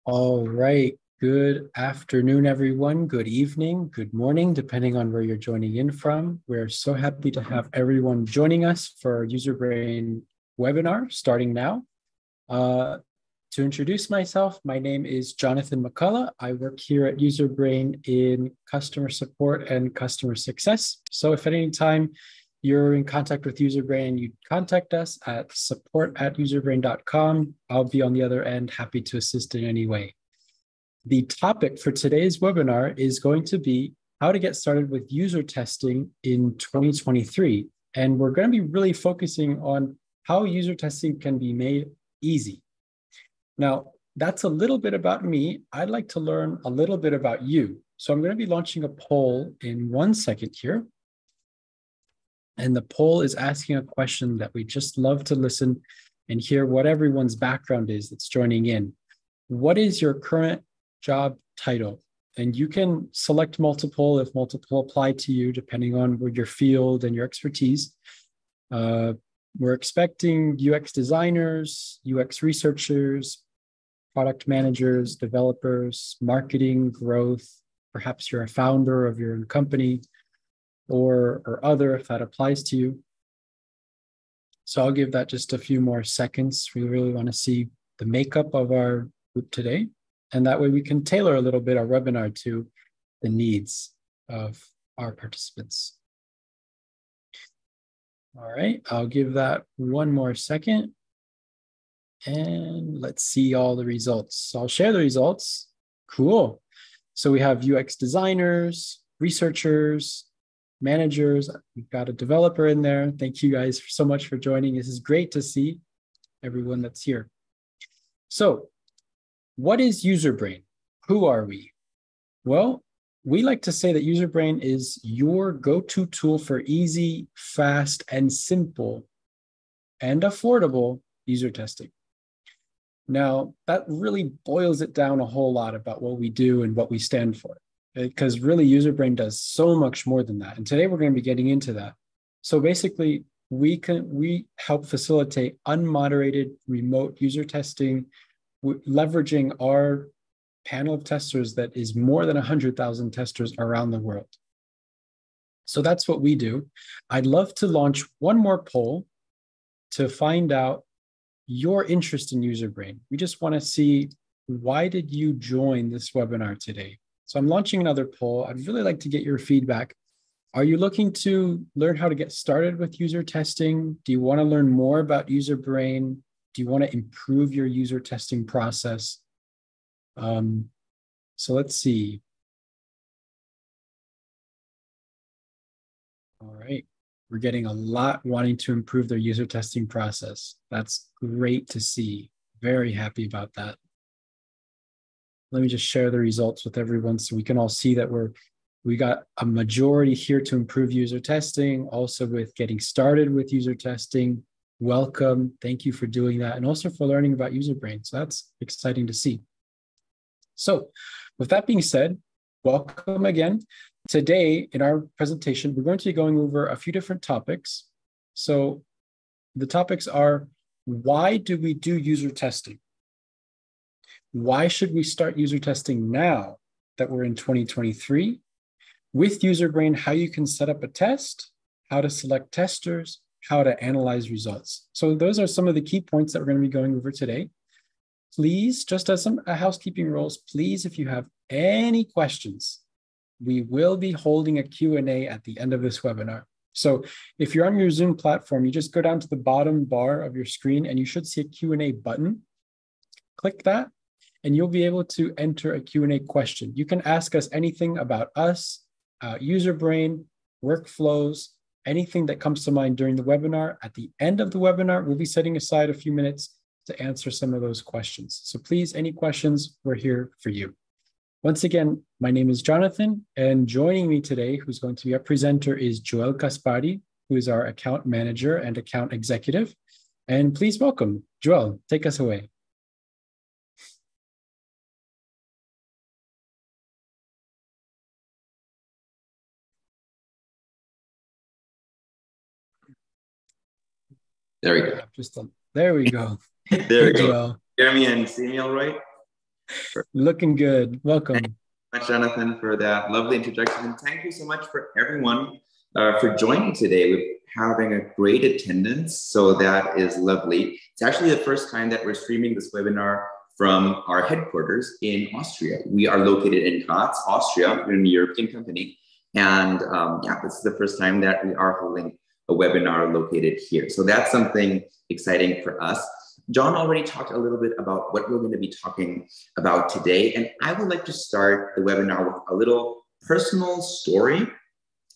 All right. Good afternoon, everyone. Good evening, good morning, depending on where you're joining in from. We're so happy to have everyone joining us for our Userbrain webinar starting now. To introduce myself, my name is Jonathan McCullough. I work here at Userbrain in customer support and customer success. So if at any time you're in contact with Userbrain, you contact us at support@userbrain.com. I'll be on the other end, happy to assist in any way. The topic for today's webinar is going to be how to get started with user testing in 2023. And we're going to be really focusing on how user testing can be made easy. Now, that's a little bit about me. I'd like to learn a little bit about you. So I'm going to be launching a poll in 1 second here. And the poll is asking a question that we just love to listen and hear what everyone's background is that's joining in. What is your current job title? And you can select multiple if multiple apply to you, depending on your field and your expertise. We're expecting UX designers, UX researchers, product managers, developers, marketing, growth. Perhaps you're a founder of your own company or other if that applies to you. So I'll give that just a few more seconds. We really want to see the makeup of our group today. And that way we can tailor a little bit our webinar to the needs of our participants. All right, I'll give that 1 more second. And let's see all the results. So I'll share the results. Cool. So we have UX designers, researchers, managers. We've got a developer in there. Thank you guys so much for joining. This is great to see everyone that's here. So what is Userbrain? Who are we? Well, we like to say that Userbrain is your go-to tool for easy, fast, and simple and affordable user testing. Now, that really boils it down a whole lot about what we do and what we stand for, because really Userbrain does so much more than that. And today we're going to be getting into that. So basically, we help facilitate unmoderated remote user testing, leveraging our panel of testers that is more than 100,000 testers around the world. So that's what we do. I'd love to launch one more poll to find out your interest in Userbrain. We just want to see, why did you join this webinar today? So I'm launching another poll. I'd really like to get your feedback. Are you looking to learn how to get started with user testing? Do you want to learn more about Userbrain? Do you want to improve your user testing process? So let's see. All right. We're getting a lot wanting to improve their user testing process. That's great to see. Very happy about that. Let me just share the results with everyone so we can all see that we got a majority here to improve user testing, also with getting started with user testing. Welcome. Thank you for doing that. And also for learning about Userbrain. So that's exciting to see. So with that being said, welcome again. Today, in our presentation, we're going to be going over a few different topics. So the topics are, why do we do user testing? Why should we start user testing now that we're in 2023? With Userbrain, how you can set up a test, how to select testers, how to analyze results. So those are some of the key points that we're going to be going over today. Please, just as some housekeeping rules, please, if you have any questions, we will be holding a Q&A at the end of this webinar. So if you're on your Zoom platform, you just go down to the bottom bar of your screen and you should see a Q&A button. Click that and you'll be able to enter a Q&A question. You can ask us anything about us, Userbrain, workflows, anything that comes to mind during the webinar. At the end of the webinar, we'll be setting aside a few minutes to answer some of those questions. So please, any questions, we're here for you. Once again, my name is Jonathan, and joining me today, who's going to be our presenter, is Joel Kaspari, who is our account manager and account executive. And please welcome, Joel, take us away. There we go. There we go. There we go. Joel. Hear me and see me all right? Looking good. Welcome. Thank you so much, Jonathan, for that lovely introduction. And thank you so much for everyone for joining today. We're having a great attendance, so that is lovely. It's actually the first time that we're streaming this webinar from our headquarters in Austria. We are located in Graz, Austria. We're a European company. And yeah, this is the first time that we are holding a webinar located here. So that's something exciting for us. John already talked a little bit about what we're going to be talking about today. And I would like to start the webinar with a little personal story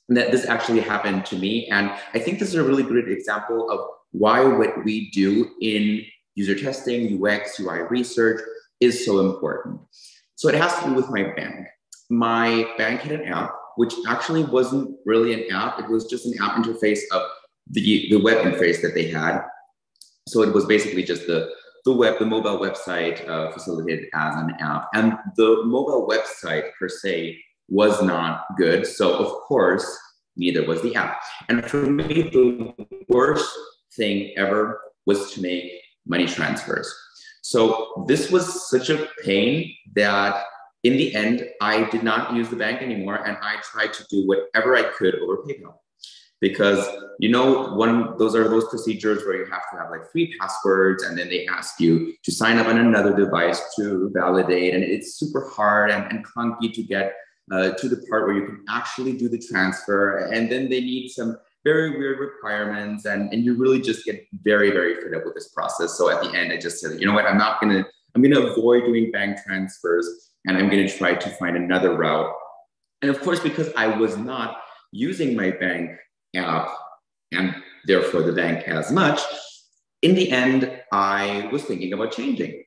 that this actually happened to me. And I think this is a really good example of why what we do in user testing, UX, UI research is so important. So it has to do with my bank. My bank had an app, which actually wasn't really an app. It was just an app interface of the web interface that they had. So it was basically just the mobile website facilitated as an app. And the mobile website per se was not good. So of course, neither was the app. And for me, the worst thing ever was to make money transfers. So this was such a pain that in the end, I did not use the bank anymore. And I tried to do whatever I could over PayPal. Because, you know, those are those procedures where you have to have like 3 passwords, and then they ask you to sign up on another device to validate. And it's super hard and clunky to get to the part where you can actually do the transfer. And then they need some very weird requirements, and you really just get very, very fed up with this process. So at the end, I just said, you know what, I'm going to avoid doing bank transfers, and I'm going to try to find another route. And of course, because I was not using my bank app and therefore the bank as much, in the end, I was thinking about changing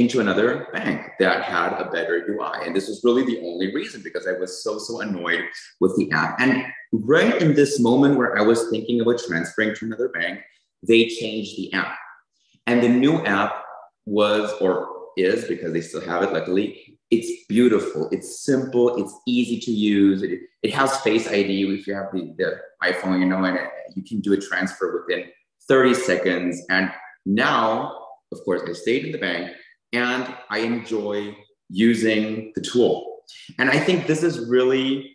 to another bank that had a better UI. And this was really the only reason, because I was so annoyed with the app. And right in this moment where I was thinking about transferring to another bank, they changed the app. And the new app was, or is, because they still have it, luckily, it's beautiful, it's simple, it's easy to use. It has Face ID. If you have the iPhone, you know, and you can do a transfer within 30 seconds. And now, of course, I stayed in the bank and I enjoy using the tool. And I think this really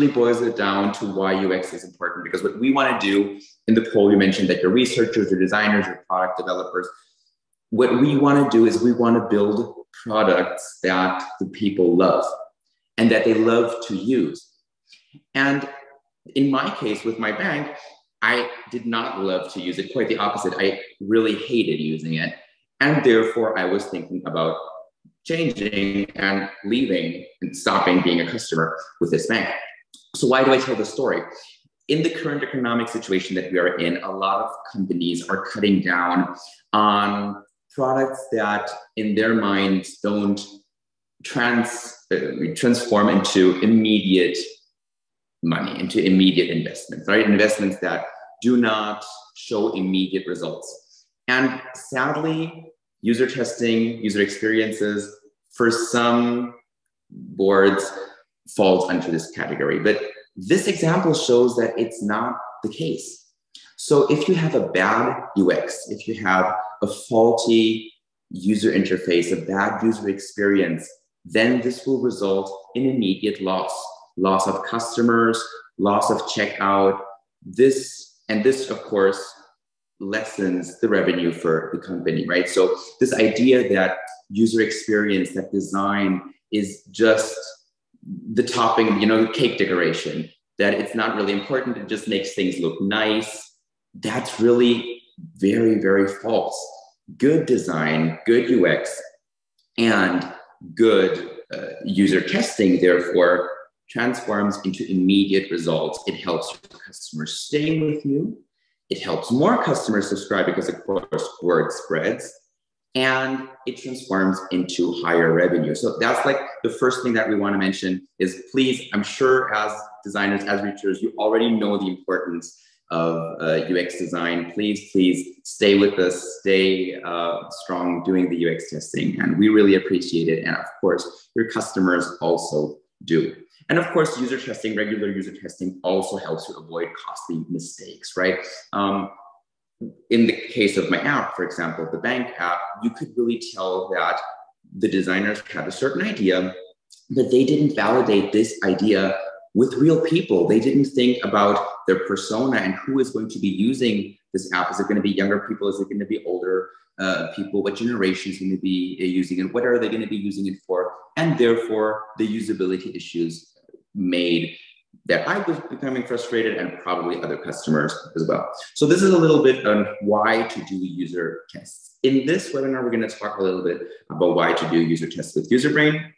boils it down to why UX is important, because what we want to do in the poll, you mentioned that you're researchers, you're designers, you're product developers. What we want to do is we want to build products that the people love and that they love to use. And in my case with my bank, I did not love to use it. Quite the opposite. I really hated using it. And therefore, I was thinking about changing and leaving and stopping being a customer with this bank. So why do I tell this story? In the current economic situation that we are in, a lot of companies are cutting down on products that in their minds don't transform into immediate money, into immediate investments, right? Investments that do not show immediate results. And sadly, user testing, user experiences, for some boards falls under this category. But this example shows that it's not the case. So if you have a bad UX, if you have a faulty user interface, a bad user experience, then this will result in immediate loss of customers, loss of checkout. This, of course, lessens the revenue for the company, right? So this idea that user experience, that design is just the topping, you know, the cake decoration, that it's not really important, it just makes things look nice. That's really very, very false. Good design, good UX, and good user testing, therefore, transforms into immediate results. It helps your customers stay with you. It helps more customers subscribe because, of course, word spreads. And it transforms into higher revenue. So that's like the first thing that we want to mention is, please, I'm sure as designers, as researchers, you already know the importance of UX design. Please stay with us, stay strong doing the UX testing. And we really appreciate it. And of course, your customers also do. And of course, user testing, regular user testing also helps you avoid costly mistakes, right? In the case of my app, for example, the bank app, you could really tell that the designers had a certain idea, but they didn't validate this idea with real people. They didn't think about their persona and who is going to be using this app. Is it going to be younger people? Is it going to be older people? What generation is going to be using it? What are they going to be using it for? And therefore, the usability issues made that I was becoming frustrated, and probably other customers as well. So this is a little bit on why to do user tests. In this webinar, we're going to talk a little bit about why to do user tests with Userbrain.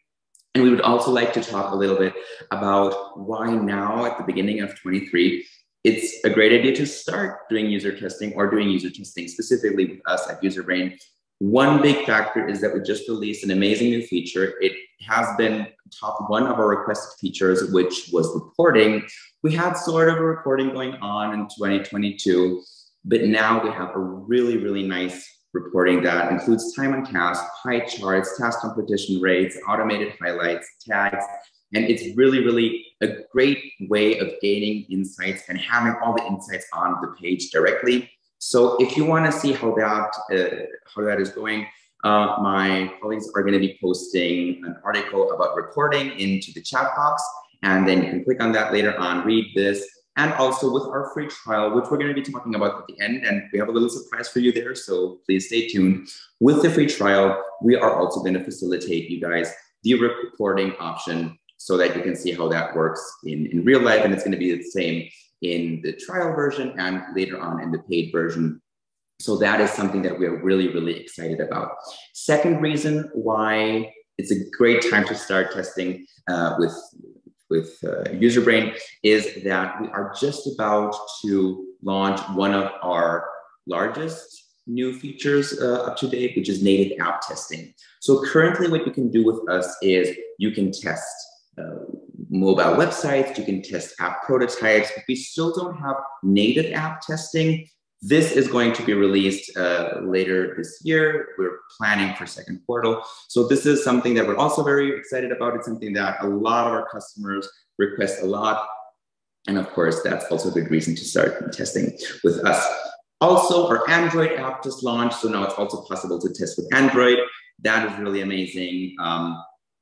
And we would also like to talk a little bit about why now at the beginning of 23, it's a great idea to start doing user testing or doing user testing specifically with us at Userbrain. One big factor is that we just released an amazing new feature. It has been top one of our requested features, which was reporting. We had sort of a reporting going on in 2022, but now we have a really, really nice reporting that includes time on task, pie charts, task completion rates, automated highlights, tags, and it's really, really a great way of gaining insights and having all the insights on the page directly. So if you want to see how that is going, my colleagues are going to be posting an article about reporting into the chat box, and then you can click on that later on, read this, and also with our free trial, which we're going to be talking about at the end, and we have a little surprise for you there, so please stay tuned. With the free trial, we are also going to facilitate you guys the reporting option so that you can see how that works in real life, and it's going to be the same in the trial version and later on in the paid version. So that is something that we're really, really excited about. Second reason why it's a great time to start testing with Userbrain is that we are just about to launch one of our largest new features up to date, which is native app testing. So currently what you can do with us is you can test mobile websites, you can test app prototypes. If we still don't have native app testing, this is going to be released later this year. We're planning for second quarter. So this is something that we're also very excited about. It's something that a lot of our customers request a lot. And of course, that's also a good reason to start testing with us. Also, our Android app just launched. So now it's also possible to test with Android. That is really amazing.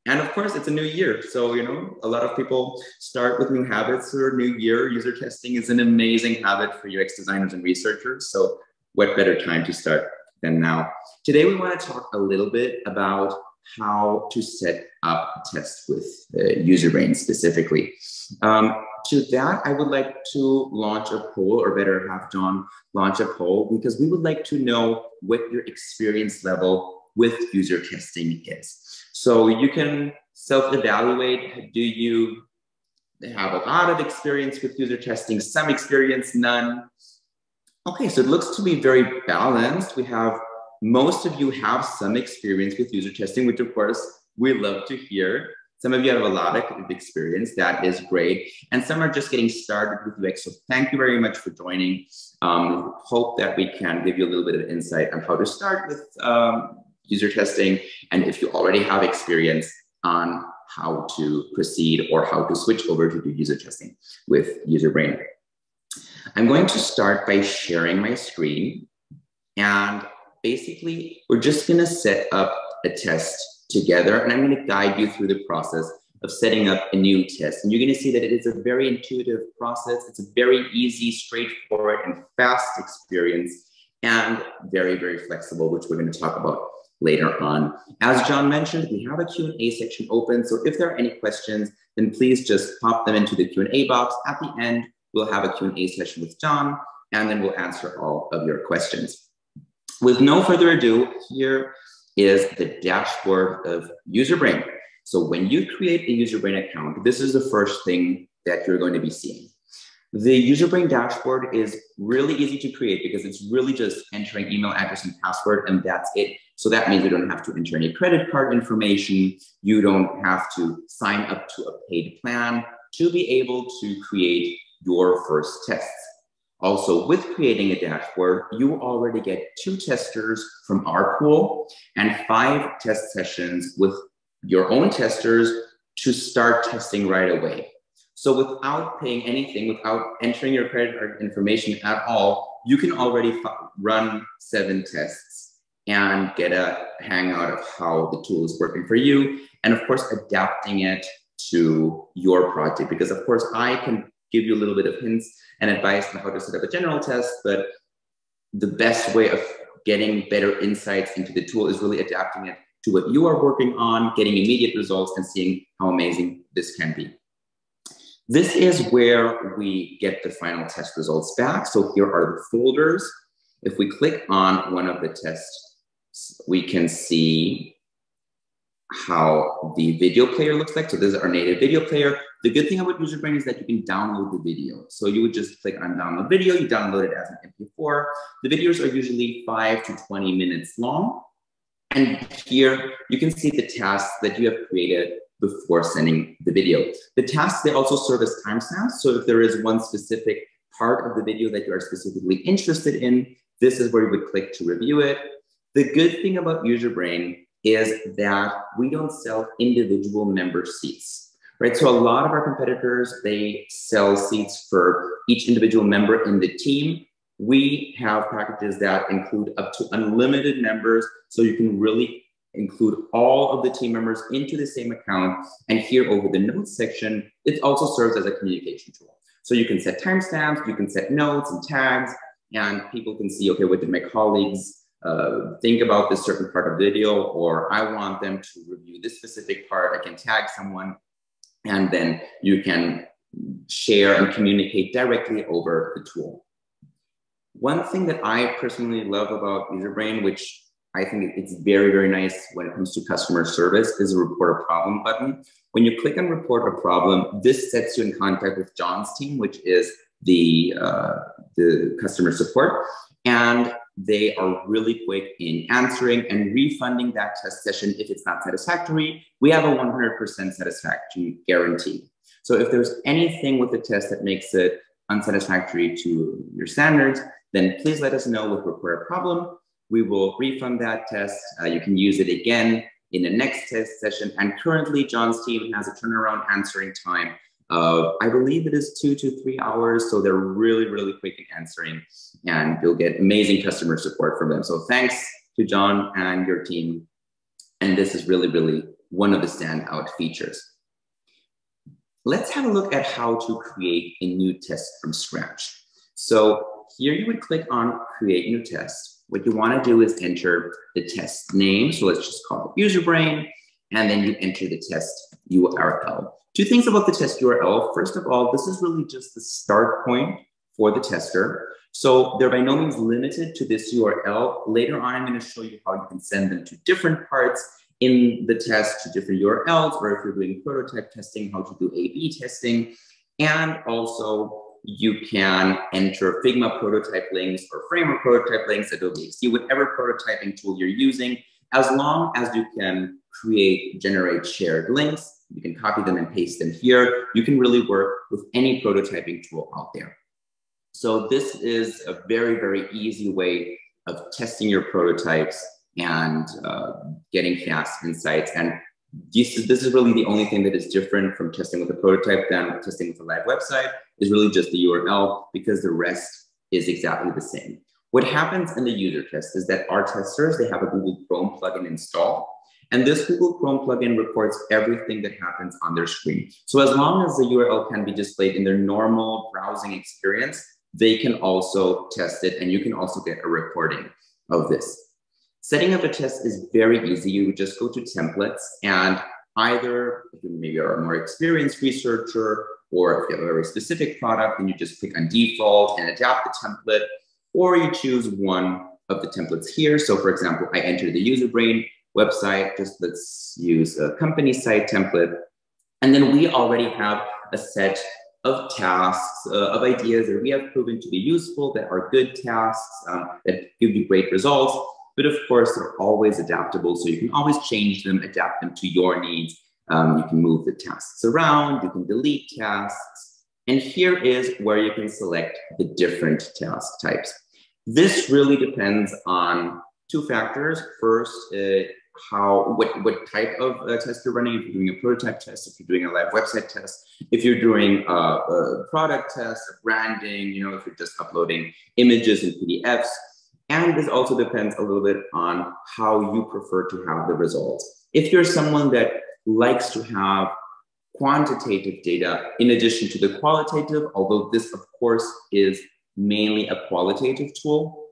And of course, it's a new year. So, you know, a lot of people start with new habits or new year. User testing is an amazing habit for UX designers and researchers. So what better time to start than now? Today, we want to talk a little bit about how to set up a test with Userbrain specifically. To that, I would like to launch a poll, or better have John launch a poll, because we would like to know what your experience level with user testing is. So you can self-evaluate. Do you have a lot of experience with user testing, some experience, none? Okay, so it looks to be very balanced. We have, most of you have some experience with user testing, which of course we love to hear. Some of you have a lot of experience, that is great. And some are just getting started with UX. So thank you very much for joining. Hope that we can give you a little bit of insight on how to start with user testing, and if you already have experience on how to proceed or how to switch over to do user testing with Userbrain. I'm going to start by sharing my screen, and basically we're just going to set up a test together, and I'm going to guide you through the process of setting up a new test. And you're going to see that it is a very intuitive process. It's a very easy, straightforward, and fast experience, and very, very flexible, which we're going to talk about later on. As John mentioned, we have a Q&A section open. So if there are any questions, then please just pop them into the Q&A box. At the end, we'll have a Q&A session with John, and then we'll answer all of your questions. With no further ado, here is the dashboard of Userbrain. So when you create a Userbrain account, this is the first thing that you're going to be seeing. The Userbrain dashboard is really easy to create because it's really just entering email address and password, and that's it. So that means you don't have to enter any credit card information. You don't have to sign up to a paid plan to be able to create your first tests. Also, with creating a dashboard, you already get 2 testers from our pool and 5 test sessions with your own testers to start testing right away. So without paying anything, without entering your credit card information at all, you can already run 7 tests and get a hangout of how the tool is working for you. And of course, adapting it to your project, because of course I can give you a little bit of hints and advice on how to set up a general test, but the best way of getting better insights into the tool is really adapting it to what you are working on, getting immediate results, and seeing how amazing this can be. This is where we get the final test results back. So here are the folders. If we click on one of the tests, we can see how the video player looks like. So this is our native video player. The good thing about Userbrain is that you can download the video. So you would just click on download video, you download it as an MP4. The videos are usually 5 to 20 minutes long. And here you can see the tasks that you have created before sending the video. The tasks, they also serve as timestamps. So if there is one specific part of the video that you are specifically interested in, this is where you would click to review it. The good thing about Userbrain is that we don't sell individual member seats, right? So a lot of our competitors, they sell seats for each individual member in the team. We have packages that include up to unlimited members, so you can really include all of the team members into the same account. And here over the notes section, it also serves as a communication tool. So you can set timestamps, you can set notes and tags, and people can see, okay, what did my colleagues think about this certain part of the video, or I want them to review this specific part. I can tag someone, and then you can share and communicate directly over the tool. One thing that I personally love about Userbrain, which I think it's very, very nice when it comes to customer service, is a report a problem button. When you click on report a problem, this sets you in contact with John's team, which is the customer support. And they are really quick in answering and refunding that test session if it's not satisfactory. We have a 100% satisfaction guarantee. So if there's anything with the test that makes it unsatisfactory to your standards, then please let us know with report a problem. We will refund that test. You can use it again in the next test session. And currently, John's team has a turnaround answering time of, I believe it is 2 to 3 hours. So they're really, really quick in answering, and you'll get amazing customer support from them. So thanks to John and your team. And this is really, really one of the standout features. Let's have a look at how to create a new test from scratch. So here you would click on create new test. What you want to do is enter the test name. So let's just call it Userbrain, and then you enter the test URL. Two things about the test URL. First of all, this is really just the start point for the tester. So they're by no means limited to this URL. Later on, I'm going to show you how you can send them to different parts in the test, to different URLs, or if you're doing prototype testing, how to do A/B testing. And also, you can enter Figma prototype links or Framework prototype links, Adobe XD, whatever prototyping tool you're using, as long as you can generate shared links. You can copy them and paste them here. You can really work with any prototyping tool out there. So this is a very, very easy way of testing your prototypes and getting fast insights. And this is really the only thing that is different from testing with a prototype than testing with a live website, is really just the URL, because the rest is exactly the same. What happens in the user test is that our testers, they have a Google Chrome plugin installed. And this Google Chrome plugin records everything that happens on their screen. So as long as the URL can be displayed in their normal browsing experience, they can also test it, and you can also get a recording of this. Setting up a test is very easy. You would just go to templates, and either if you maybe are a more experienced researcher, or if you have a very specific product, then you just click on default and adapt the template, or you choose one of the templates here. So for example, I entered the Userbrain website, just let's use a company site template. And then we already have a set of tasks, of ideas that we have proven to be useful, that are good tasks, that give you great results. But of course, they're always adaptable. So you can always change them, adapt them to your needs. You can move the tasks around, you can delete tasks. And here is where you can select the different task types. This really depends on two factors. First, what type of test you're running. If you're doing a prototype test, if you're doing a live website test, if you're doing a product test, a branding, if you're just uploading images and PDFs. And this also depends a little bit on how you prefer to have the results. If you're someone that likes to have quantitative data in addition to the qualitative, although this, of course, is mainly a qualitative tool,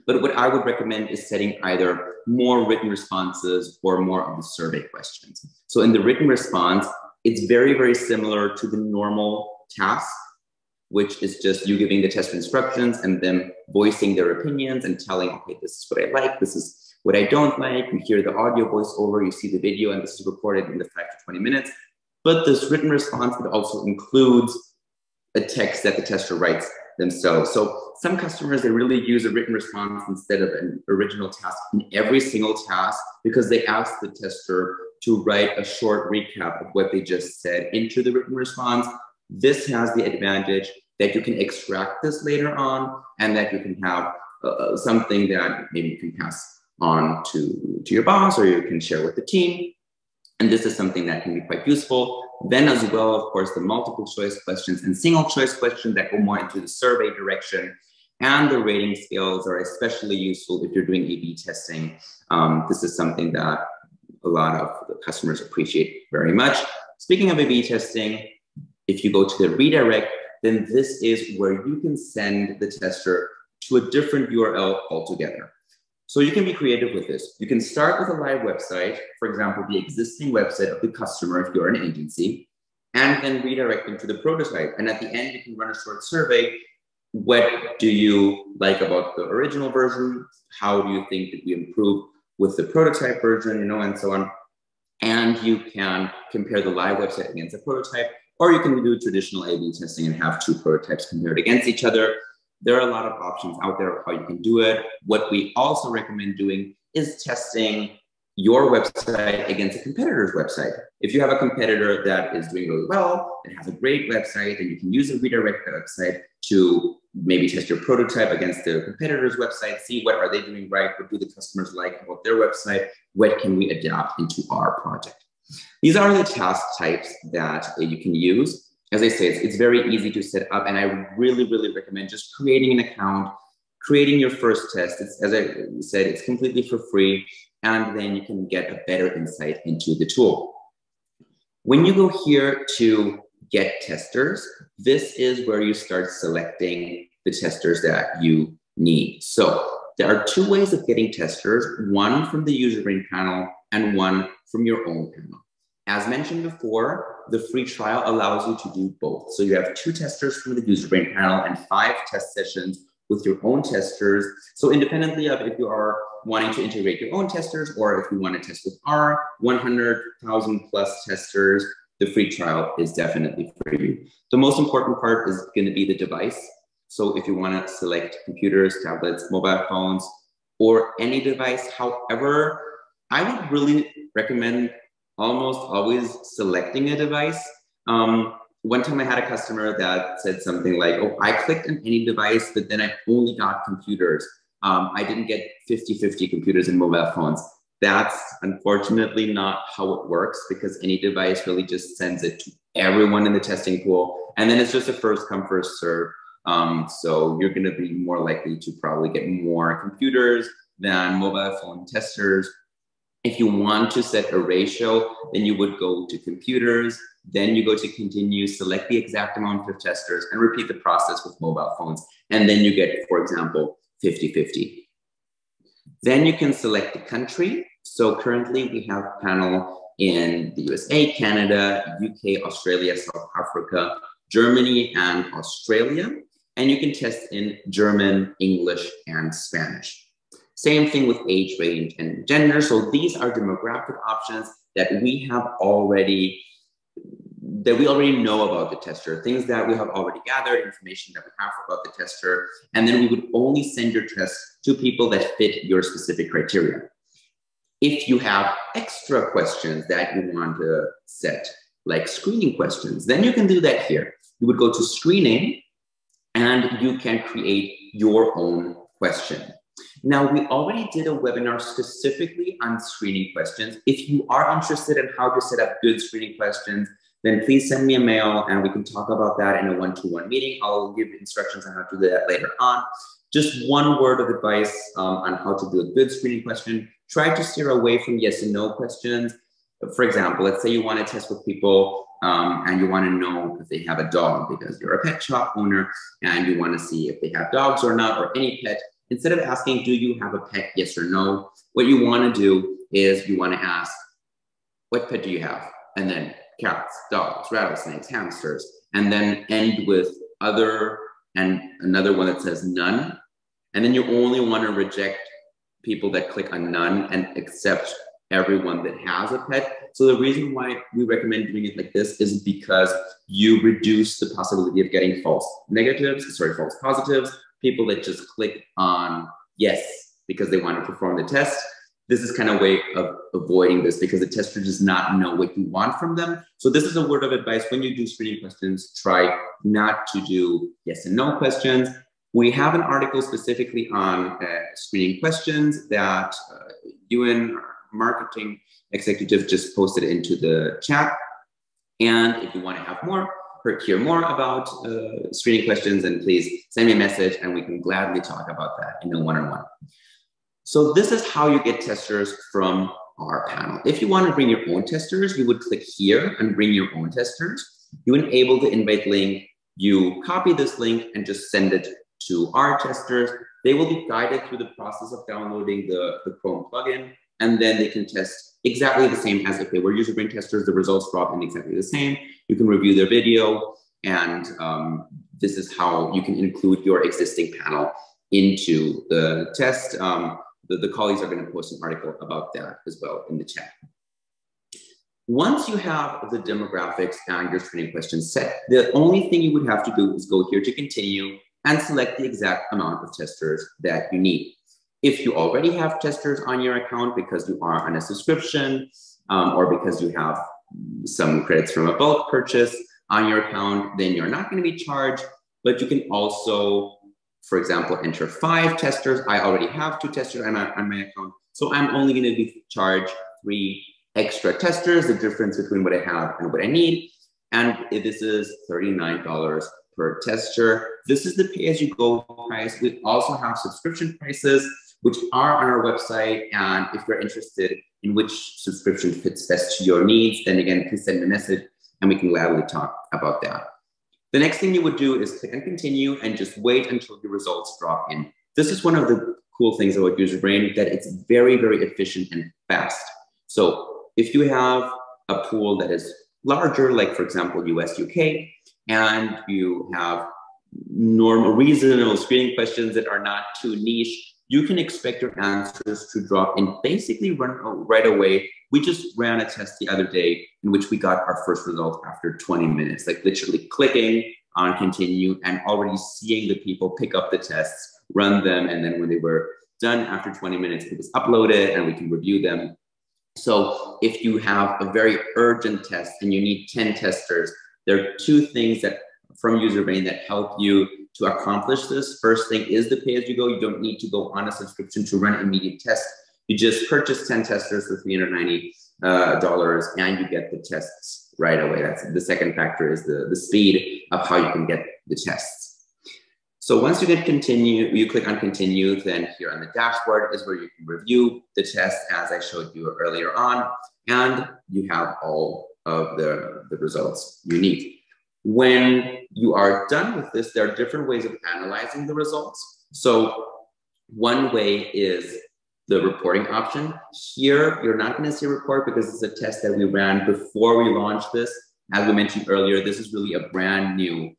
but what I would recommend is setting either more written responses or more of the survey questions. So in the written response, it's very, very similar to the normal task, which is just you giving the tester instructions and them voicing their opinions and telling, okay, this is what I like, this is what I don't like. You hear the audio voiceover, you see the video, and this is recorded in the 5 to 20 minutes. But this written response, it also includes a text that the tester writes themselves. So some customers, they really use a written response instead of an original task in every single task because they ask the tester to write a short recap of what they just said into the written response. This has the advantage that you can extract this later on and that you can have something that maybe you can pass on to your boss or you can share with the team. And this is something that can be quite useful. Then as well, of course, the multiple choice questions and single choice questions that go more into the survey direction, and the rating scales are especially useful if you're doing A/B testing. This is something that a lot of the customers appreciate very much. Speaking of A/B testing, if you go to the redirect, then this is where you can send the tester to a different URL altogether. So you can be creative with this. You can start with a live website, for example, the existing website of the customer if you're an agency, and then redirect them to the prototype. And at the end, you can run a short survey. What do you like about the original version? How do you think that we improve with the prototype version, you know, and so on. And you can compare the live website against the prototype, or you can do traditional A/B testing and have two prototypes compared against each other. There are a lot of options out there of how you can do it. What we also recommend doing is testing your website against a competitor's website. If you have a competitor that is doing really well and has a great website, then you can use a redirect website to maybe test your prototype against the competitor's website, see what are they doing right, what do the customers like about their website, what can we adapt into our project. These are the task types that you can use. As I say, it's very easy to set up, and I really, really recommend just creating an account, creating your first test. As I said, it's completely for free, and then you can get a better insight into the tool. When you go here to get testers, this is where you start selecting the testers that you need. So there are two ways of getting testers, one from the Userbrain panel and one from your own panel. As mentioned before, the free trial allows you to do both. So you have 2 testers from the Userbrain panel and 5 test sessions with your own testers. So independently of if you are wanting to integrate your own testers or if you want to test with our 100,000 plus testers, the free trial is definitely for you. The most important part is going to be the device. So if you want to select computers, tablets, mobile phones, or any device, however, I would really recommend almost always selecting a device. One time I had a customer that said something like, oh, I clicked on any device, but then I only got computers. I didn't get 50-50 computers and mobile phones. That's unfortunately not how it works because any device really just sends it to everyone in the testing pool. And then it's just a first come, first serve. So you're gonna be more likely to probably get more computers than mobile phone testers. If you want to set a ratio, then you would go to computers, then you go to continue, select the exact amount of testers and repeat the process with mobile phones. And then you get, for example, 50-50. Then you can select the country. So currently we have a panel in the USA, Canada, UK, Australia, South Africa, Germany, and Australia. And you can test in German, English, and Spanish. Same thing with age range and gender. So these are demographic options that we already know about the tester, things that we have already gathered, information that we have about the tester, and then we would only send your test to people that fit your specific criteria. If you have extra questions that you want to set, like screening questions, then you can do that here. You would go to screening and you can create your own question. Now, we already did a webinar specifically on screening questions. If you are interested in how to set up good screening questions, then please send me a mail and we can talk about that in a one-to-one meeting. I'll give instructions on how to do that later on. Just one word of advice on how to do a good screening question. Try to steer away from yes and no questions. For example, let's say you want to test with people and you want to know if they have a dog because you're a pet shop owner and you want to see if they have dogs or not, or any pet. Instead of asking, do you have a pet, yes or no, what you want to do is you want to ask, what pet do you have? And then cats, dogs, rattlesnakes, hamsters, and then end with other and another one that says none. And then you only want to reject people that click on none and accept everyone that has a pet. So the reason why we recommend doing it like this is because you reduce the possibility of getting false positives, people that just click on yes because they want to perform the test. This is kind of a way of avoiding this because the tester does not know what you want from them. So this is a word of advice. When you do screening questions, try not to do yes and no questions. We have an article specifically on screening questions that Ewan, our marketing executive, just posted into the chat. And if you want to have more or hear more about screening questions, then please send me a message and we can gladly talk about that in a one-on-one. So this is how you get testers from our panel. If you want to bring your own testers, you would click here and bring your own testers. You enable the invite link. You copy this link and just send it to our testers. They will be guided through the process of downloading the Chrome plugin, and then they can test exactly the same as if they were Userbrain testers. The results drop in exactly the same. You can review their video, and this is how you can include your existing panel into the test. The colleagues are going to post an article about that as well in the chat. Once you have the demographics and your screening questions set, the only thing you would have to do is go here to continue and select the exact amount of testers that you need. If you already have testers on your account because you are on a subscription or because you have some credits from a bulk purchase on your account, then you're not going to be charged, but you can also, for example, enter 5 testers. I already have 2 testers on my account, so I'm only going to be charged 3 extra testers, the difference between what I have and what I need. And this is $39 per tester. This is the pay-as-you-go price. We also have subscription prices, which are on our website. And if you're interested in which subscription fits best to your needs, then again, please send me a message and we can gladly talk about that. The next thing you would do is click and continue and just wait until your results drop in. This is one of the cool things about Userbrain, that it's very, very efficient and fast. So if you have a pool that is larger, like for example, US, UK, and you have normal, reasonable screening questions that are not too niche, you can expect your answers to drop in basically right away. We just ran a test the other day in which we got our first result after 20 minutes, like literally clicking on continue and already seeing the people pick up the tests, run them, and then when they were done after 20 minutes, it was uploaded and we can review them. So if you have a very urgent test and you need 10 testers, there are 2 things that from Userbrain that help you to accomplish this. First thing is the pay-as-you-go. You don't need to go on a subscription to run immediate tests. You just purchase 10 testers for $390 and you get the tests right away. That's the second factor, is the speed of how you can get the tests. So once you get continue, you click on continue, then here on the dashboard is where you can review the test as I showed you earlier on, and you have all of the results you need. When you are done with this, there are different ways of analyzing the results. So one way is the reporting option. Here, you're not going to see a report because it's a test that we ran before we launched this. As we mentioned earlier, this is really a brand new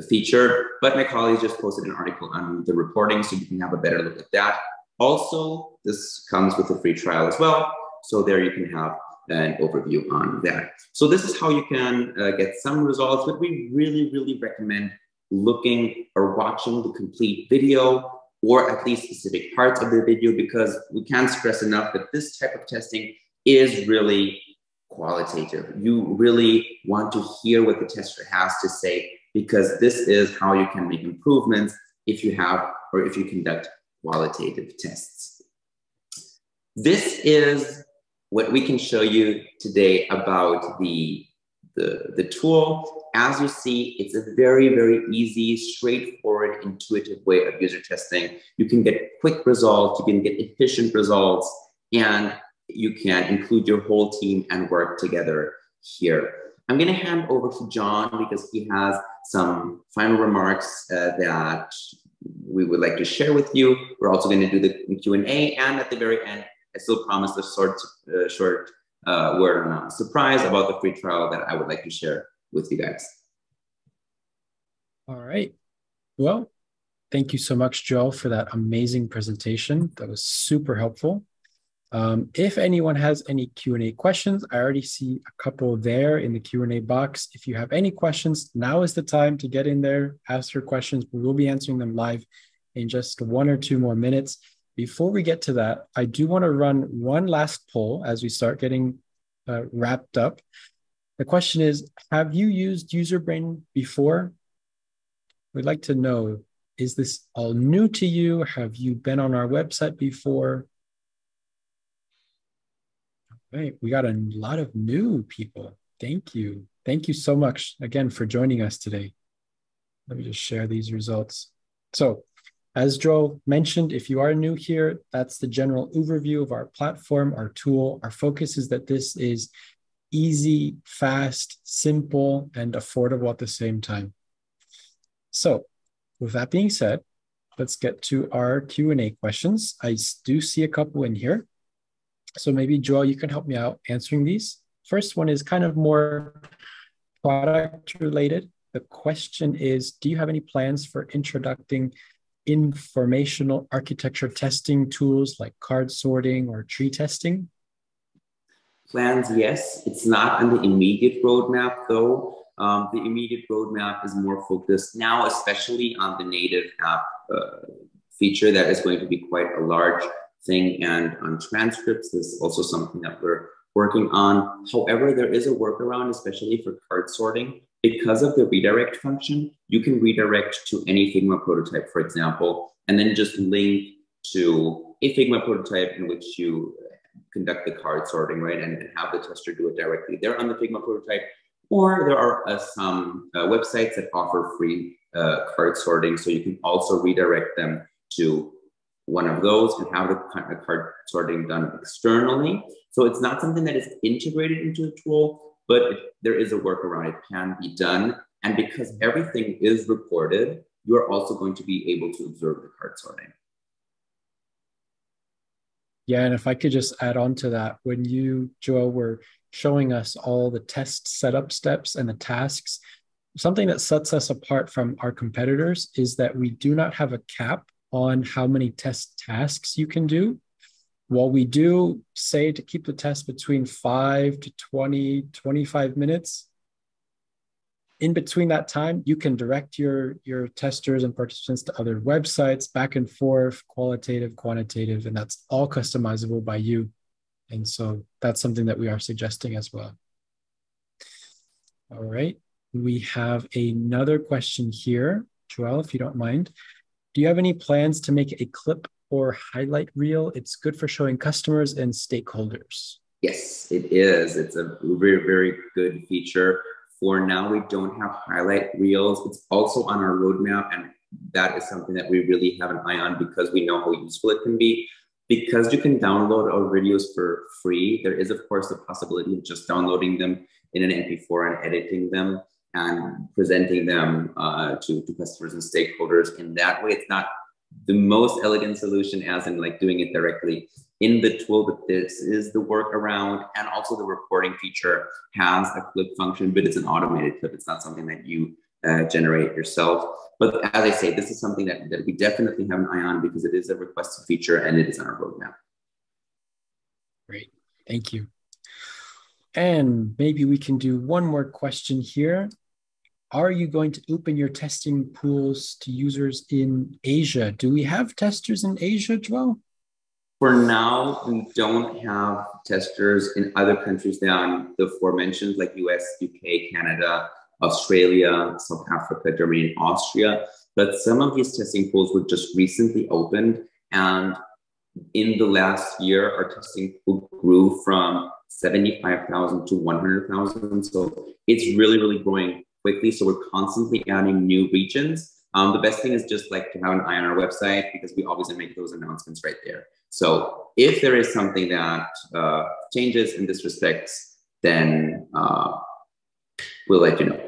feature, but my colleagues just posted an article on the reporting so you can have a better look at that. Also, this comes with a free trial as well. So there you can have an overview on that. So this is how you can get some results, but we really, really recommend looking or watching the complete video, or at least specific parts of the video, because we can't stress enough that this type of testing is really qualitative. You really want to hear what the tester has to say, because this is how you can make improvements if you have, or if you conduct qualitative tests. This is what we can show you today about the the tool. As you see, it's a very, very easy, straightforward, intuitive way of user testing. You can get quick results, you can get efficient results, and you can include your whole team and work together here. I'm going to hand over to John because he has some final remarks that we would like to share with you. We're also going to do the Q&A, and at the very end, I still promised a short word on a surprise about the free trial that I would like to share with you guys. All right. Well, thank you so much, Joel, for that amazing presentation. That was super helpful. If anyone has any Q&A questions, I already see a couple there in the Q&A box. If you have any questions, now is the time to get in there, ask your questions. We will be answering them live in just 1 or 2 more minutes. Before we get to that, I do want to run one last poll as we start getting wrapped up. The question is, have you used Userbrain before? We'd like to know, is this all new to you? Have you been on our website before? Right, we got a lot of new people. Thank you. Thank you so much again for joining us today. Let me just share these results. So, as Joel mentioned, if you are new here, that's the general overview of our platform, our tool. Our focus is that this is easy, fast, simple, and affordable at the same time. So, with that being said, let's get to our Q&A questions. I do see a couple in here. So maybe, Joel, you can help me out answering these. First one is kind of more product related. The question is, do you have any plans for introducing informational architecture testing tools like card sorting or tree testing? Plans, yes. It's not on the immediate roadmap, though. The immediate roadmap is more focused now, especially on the native app feature that is going to be quite a large thing, and on transcripts. This is also something that we're working on. However, there is a workaround, especially for card sorting. Because of the redirect function, you can redirect to any Figma prototype, for example, and then just link to a Figma prototype in which you conduct the card sorting, right? And have the tester do it directly there on the Figma prototype. Or there are some websites that offer free card sorting, so you can also redirect them to one of those and have the card sorting done externally. So it's not something that is integrated into the tool, but there is a workaround. It can be done. And because everything is recorded, you're also going to be able to observe the card sorting. Yeah, and if I could just add on to that, when you, Joel, were showing us all the test setup steps and the tasks, something that sets us apart from our competitors is that we do not have a cap on how many test tasks you can do. While we do say to keep the test between 5 to 20, 25 minutes, in between that time, you can direct your testers and participants to other websites, back and forth, qualitative, quantitative, and that's all customizable by you. And so that's something that we are suggesting as well. All right, we have another question here. Joel, if you don't mind. Do you have any plans to make a clip or highlight reel? It's good for showing customers and stakeholders. Yes, it is. It's a very, very good feature. For now, we don't have highlight reels. It's also on our roadmap, and that is something that we really have an eye on because we know how useful it can be. Because you can download our videos for free, there is, of course, the possibility of just downloading them in an MP4 and editing them and presenting them to customers and stakeholders. In that way, it's not the most elegant solution as in like doing it directly in the tool, but this is the workaround. And also the recording feature has a clip function, but it's an automated clip. It's not something that you generate yourself. But as I say, this is something that we definitely have an eye on because it is a requested feature and it is on our roadmap. Great, thank you. And maybe we can do one more question here. Are you going to open your testing pools to users in Asia? Do we have testers in Asia, Joel? For now, we don't have testers in other countries than the aforementioned, like US, UK, Canada, Australia, South Africa, Germany, and Austria. But some of these testing pools were just recently opened. And in the last year, our testing pool grew from 75,000 to 100,000. So it's really, really growing quickly. So we're constantly adding new regions. The best thing is just like to have an eye on our website, because we always make those announcements right there. So if there is something that changes in this respect, then we'll let you know.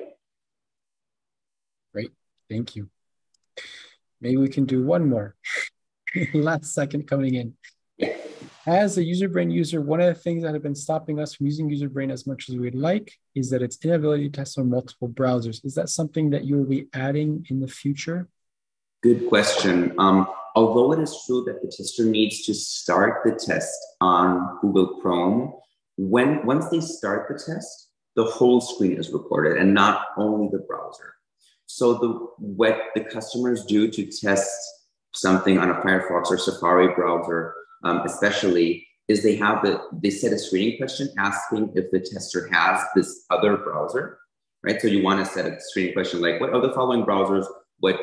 Great, thank you. Maybe we can do one more. Last second coming in. Yeah. As a Userbrain user, one of the things that have been stopping us from using Userbrain as much as we'd like is that its inability to test on multiple browsers. Is that something that you will be adding in the future? Good question. Although it is true that the tester needs to start the test on Google Chrome, once they start the test, the whole screen is recorded and not only the browser. So what the customers do to test something on a Firefox or Safari browser, especially, is they set a screening question asking if the tester has this other browser, right? So you want to set a screening question like, what are the following browsers? Which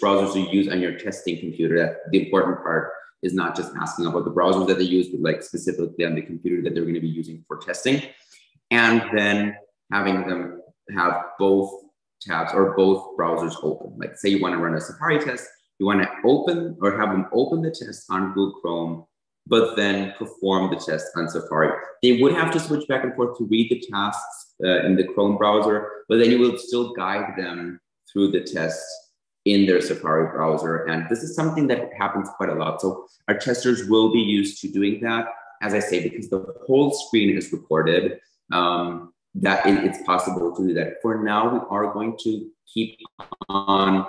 browsers you use on your testing computer? The important part is not just asking about the browsers that they use, but like specifically on the computer that they're going to be using for testing. And then having them have both tabs or both browsers open. Like say you want to run a Safari test, you want to open or have them open the test on Google Chrome, but then perform the test on Safari. They would have to switch back and forth to read the tasks in the Chrome browser, but then you will still guide them through the test in their Safari browser. And this is something that happens quite a lot. So our testers will be used to doing that, as I say, because the whole screen is recorded, it's possible to do that. For now, we are going to keep on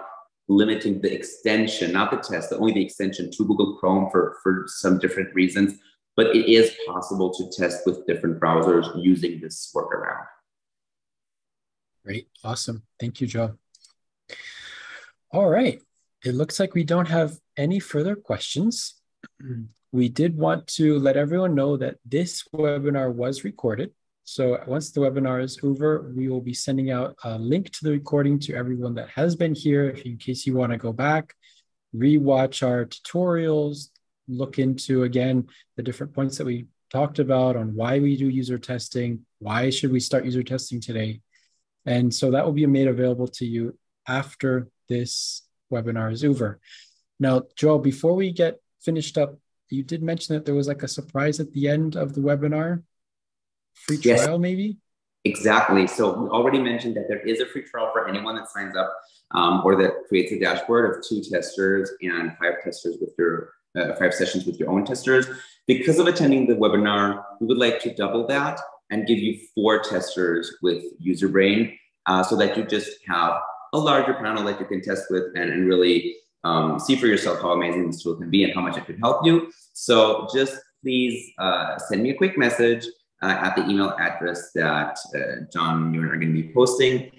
limiting the extension, not the test, only the extension to Google Chrome for some different reasons. But it is possible to test with different browsers using this workaround. Great, awesome. Thank you, Joe. All right, it looks like we don't have any further questions. We did want to let everyone know that this webinar was recorded. So once the webinar is over, we will be sending out a link to the recording to everyone that has been here, in case you want to go back, rewatch our tutorials, look into, again, the different points that we talked about on why we do user testing, why should we start user testing today. And so that will be made available to you after this webinar is over. Now, Joel, before we get finished up, you did mention that there was like a surprise at the end of the webinar. Free trial, maybe? Exactly. So we already mentioned that there is a free trial for anyone that signs up or that creates a dashboard of 2 testers and 5 testers with your 5 sessions with your own testers. Because of attending the webinar, we would like to double that and give you 4 testers with Userbrain so that you just have a larger panel that you can test with and really see for yourself how amazing this tool can be and how much it could help you. So just please send me a quick message at the email address that John and you are going to be posting,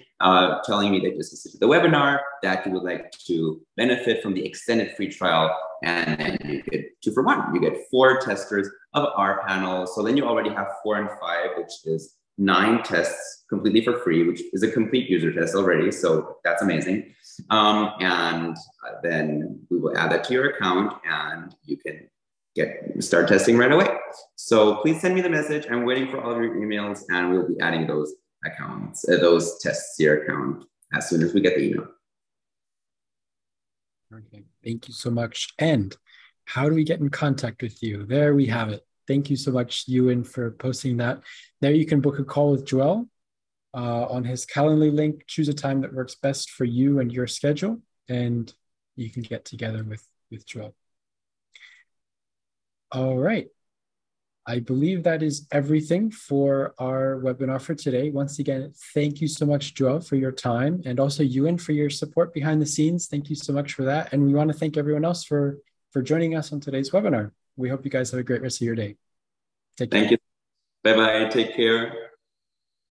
telling me that you assisted the webinar, that you would like to benefit from the extended free trial, and then you get 2 for 1. You get 4 testers of our panel. So then you already have 4 and 5, which is 9 tests completely for free, which is a complete user test already. So that's amazing. And then we will add that to your account and you can start testing right away. So please send me the message. I'm waiting for all of your emails and we'll be adding those accounts, those tests to your account as soon as we get the email. Okay, thank you so much. And how do we get in contact with you? There we have it. Thank you so much, Ewan, for posting that. There you can book a call with Joel on his Calendly link. Choose a time that works best for you and your schedule, and you can get together with Joel. All right. I believe that is everything for our webinar for today. Once again, thank you so much, Joel, for your time, and also Ewan for your support behind the scenes. Thank you so much for that. And we want to thank everyone else for joining us on today's webinar. We hope you guys have a great rest of your day. Take care. Thank you. Bye-bye. Take care.